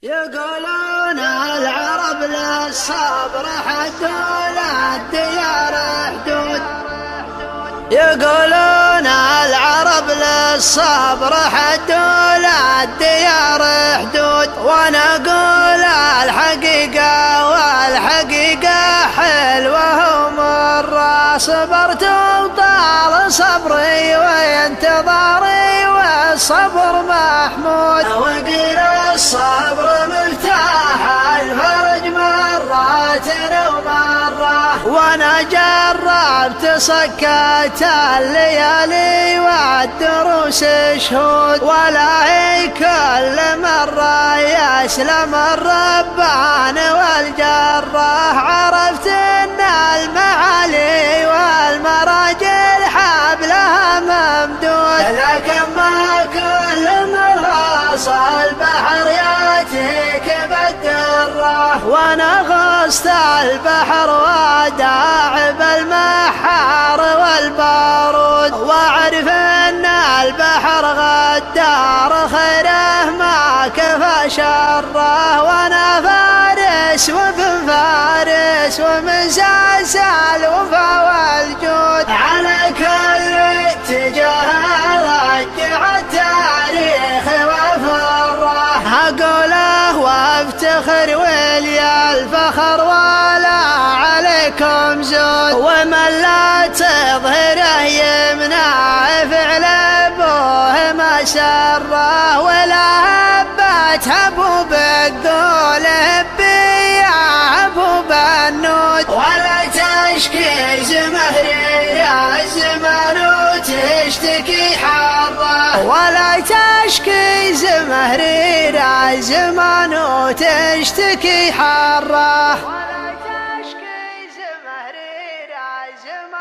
يقولون العرب للصبر حد للديار حدود. يقولون العرب للصبر حد للديار حدود، وانا اقول الحقيقة والحقيقة حلوة ومرة. صبرتم طال صبري وانتظاري والصبر محمود، وقيل الصبر مفتاح الفرج مرات ومرة. وانا جربت سكت الليالي والدروس شهود، ولا هي كل مرة يسلم الربان والجراح. عرفت ان المعالي والمراجل حبلها ممدود، لكن ما كل مرة البحر ياتيك بالدرة. وانا غصت البحر وداعب المحار والبارود، واعرف ان البحر غدار خيره ما كفى شره. وانا فارس وابن فارس ومن ساس الوفا والجود، على كل اتجاه رجع التاريخ وفره. اقوله وافتخر ولي الفخر ولا عليكم زود، ومن لا تظهره يمنع فعل ابوه ما سره. ولا هبت ابو بالذول هبي يا ابو بنود، ولا تشكي زمهري يا الزمان وتشتكي حره. ولا تشكي زمهري يا الزمان وتشتكي حره. ولا تشكي زمهري يا الزمان